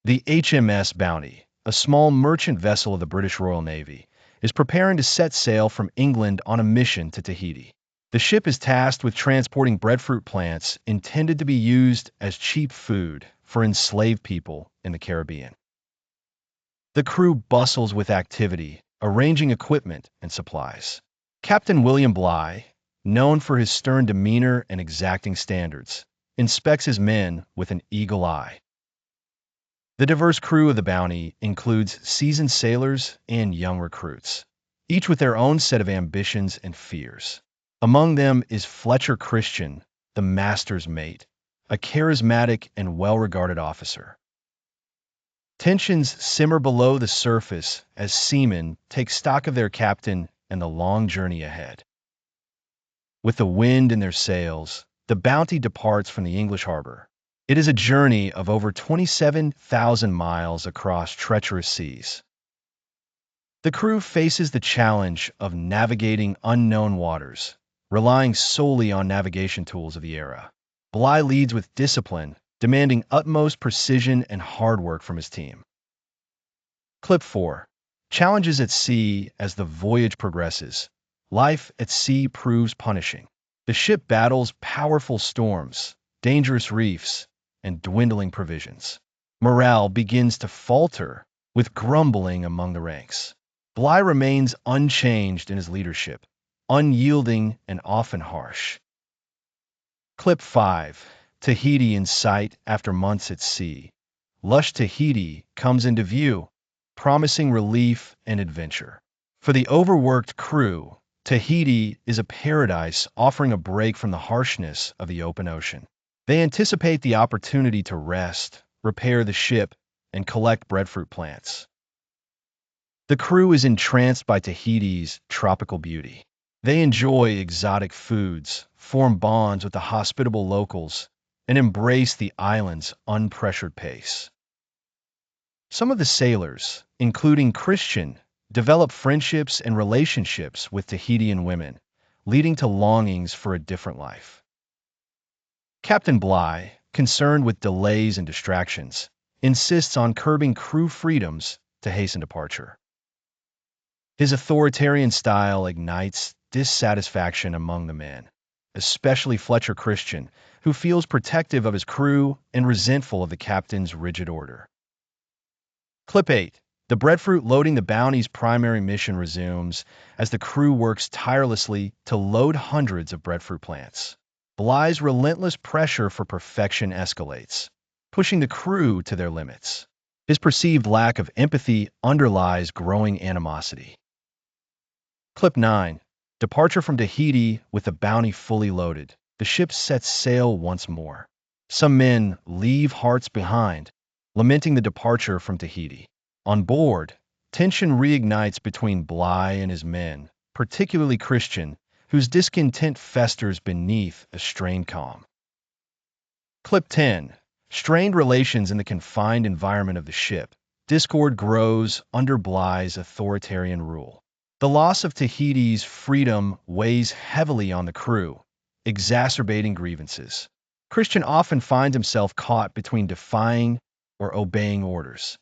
The HMS Bounty, a small merchant vessel of the British Royal Navy, is preparing to set sail from England on a mission to Tahiti. The ship is tasked with transporting breadfruit plants intended to be used as cheap food for enslaved people in the Caribbean. The crew bustles with activity, arranging equipment and supplies. Captain William Bligh, known for his stern demeanor and exacting standards, inspects his men with an eagle eye. The diverse crew of the Bounty includes seasoned sailors and young recruits, each with their own set of ambitions and fears. Among them is Fletcher Christian, the master's mate, a charismatic and well-regarded officer. Tensions simmer below the surface as seamen take stock of their captain and the long journey ahead. With the wind in their sails, the Bounty departs from the English harbor. It is a journey of over 27,000 miles across treacherous seas. The crew faces the challenge of navigating unknown waters, relying solely on navigation tools of the era. Bligh leads with discipline, demanding utmost precision and hard work from his team. Clip 4. Challenges at sea. As the voyage progresses, life at sea proves punishing. The ship battles powerful storms, dangerous reefs, and dwindling provisions. Morale begins to falter, with grumbling among the ranks. Bligh remains unchanged in his leadership, unyielding and often harsh. Clip 5. Tahiti in sight. After months at sea, lush Tahiti comes into view, promising relief and adventure. For the overworked crew, Tahiti is a paradise, offering a break from the harshness of the open ocean. They anticipate the opportunity to rest, repair the ship, and collect breadfruit plants. The crew is entranced by Tahiti's tropical beauty. They enjoy exotic foods, form bonds with the hospitable locals, and embrace the island's unpressured pace. Some of the sailors, including Christian, develop friendships and relationships with Tahitian women, leading to longings for a different life. Captain Bligh, concerned with delays and distractions, insists on curbing crew freedoms to hasten departure. His authoritarian style ignites dissatisfaction among the men, especially Fletcher Christian, who feels protective of his crew and resentful of the captain's rigid order. Clip 8. The breadfruit loading. The Bounty's primary mission resumes as the crew works tirelessly to load hundreds of breadfruit plants. Bligh's relentless pressure for perfection escalates, pushing the crew to their limits. His perceived lack of empathy underlies growing animosity. Clip 9. Departure from Tahiti. With the Bounty fully loaded, the ship sets sail once more. Some men leave hearts behind, lamenting the departure from Tahiti. On board, tension reignites between Bligh and his men, particularly Christian, whose discontent festers beneath a strained calm. Clip 10. Strained relations. In the confined environment of the ship, discord grows under Bligh's authoritarian rule. The loss of Tahiti's freedom weighs heavily on the crew, exacerbating grievances. Christian often finds himself caught between defying or obeying orders.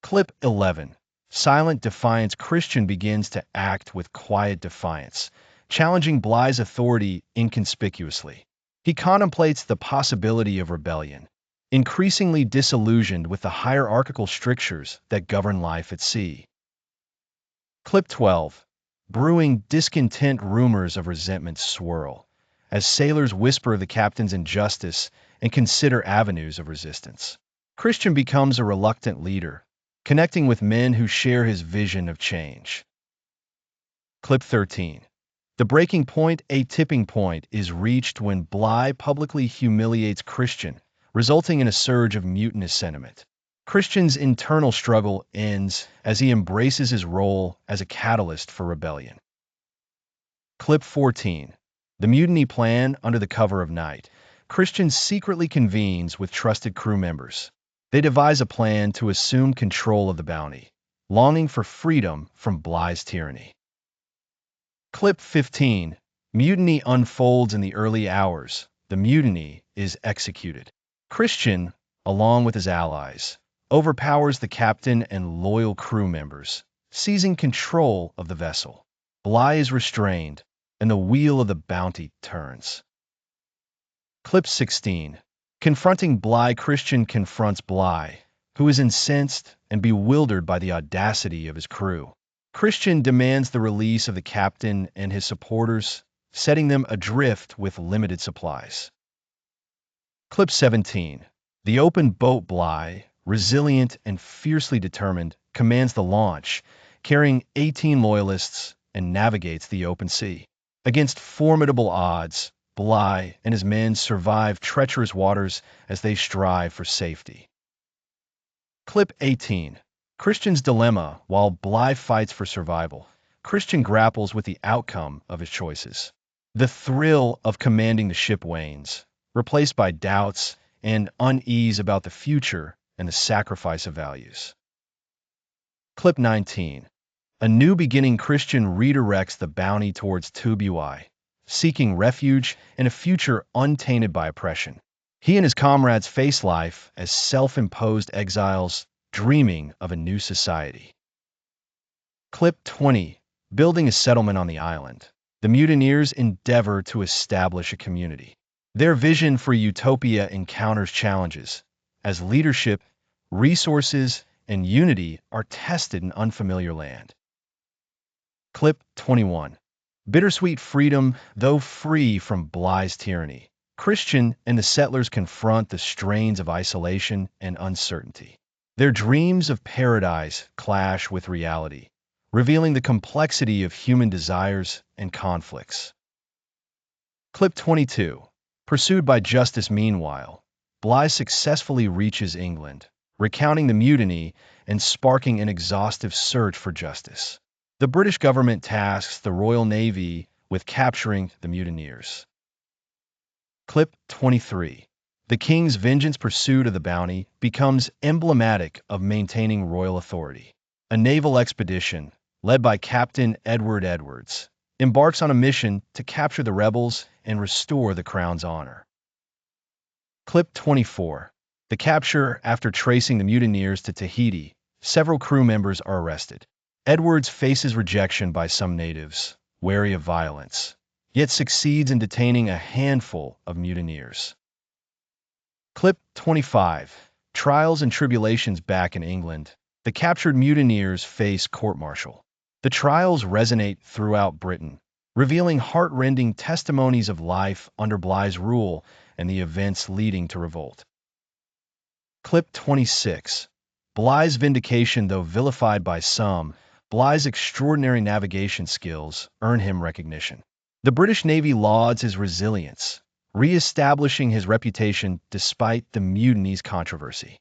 Clip 11. Silent defiance. Christian begins to act with quiet defiance, challenging Bligh's authority inconspicuously. He contemplates the possibility of rebellion, increasingly disillusioned with the hierarchical strictures that govern life at sea. Clip 12. Brewing discontent. Rumors of resentment swirl, as sailors whisper of the captain's injustice and consider avenues of resistance. Christian becomes a reluctant leader, connecting with men who share his vision of change. Clip 13. The breaking point. A tipping point is reached when Bligh publicly humiliates Christian, resulting in a surge of mutinous sentiment. Christian's internal struggle ends as he embraces his role as a catalyst for rebellion. Clip 14. The mutiny plan. Under the cover of night, Christian secretly convenes with trusted crew members. They devise a plan to assume control of the Bounty, longing for freedom from Bligh's tyranny. Clip 15. Mutiny unfolds. In the early hours, the mutiny is executed. Christian, along with his allies, overpowers the captain and loyal crew members, seizing control of the vessel. Bligh is restrained, and the wheel of the Bounty turns. Clip 16. Confronting Bligh, Christian confronts Bligh, who is incensed and bewildered by the audacity of his crew. Christian demands the release of the captain and his supporters, setting them adrift with limited supplies. Clip 17. The open boat Bligh, resilient and fiercely determined, commands the launch, carrying 18 loyalists, and navigates the open sea. Against formidable odds, Bligh and his men survive treacherous waters as they strive for safety. Clip 18. Christian's dilemma. While Bligh fights for survival, Christian grapples with the outcome of his choices. The thrill of commanding the ship wanes, replaced by doubts and unease about the future and the sacrifice of values. Clip 19. A new beginning. Christian redirects the Bounty towards Tubuai, seeking refuge in a future untainted by oppression. He and his comrades face life as self-imposed exiles, dreaming of a new society. Clip 20. Building a settlement on the island. The mutineers endeavor to establish a community. Their vision for utopia encounters challenges, as leadership, resources, and unity are tested in unfamiliar land. Clip 21. Bittersweet freedom. Though free from Bligh's tyranny, Christian and the settlers confront the strains of isolation and uncertainty. Their dreams of paradise clash with reality, revealing the complexity of human desires and conflicts. Clip 22. Pursued by justice. Meanwhile, Bligh successfully reaches England, recounting the mutiny and sparking an exhaustive search for justice. The British government tasks the Royal Navy with capturing the mutineers. Clip 23. The King's vengeance. Pursuit of the Bounty becomes emblematic of maintaining royal authority. A naval expedition, led by Captain Edward Edwards, embarks on a mission to capture the rebels and restore the Crown's honor. Clip 24. The capture. After tracing the mutineers to Tahiti, several crew members are arrested. Edwards faces rejection by some natives, wary of violence, yet succeeds in detaining a handful of mutineers. Clip 25. Trials and tribulations. Back in England, the captured mutineers face court-martial. The trials resonate throughout Britain, revealing heart-rending testimonies of life under Bligh's rule and the events leading to revolt. Clip 26. Bligh's vindication. Though vilified by some, Bligh's extraordinary navigation skills earn him recognition. The British Navy lauds his resilience, re-establishing his reputation despite the mutiny's controversy.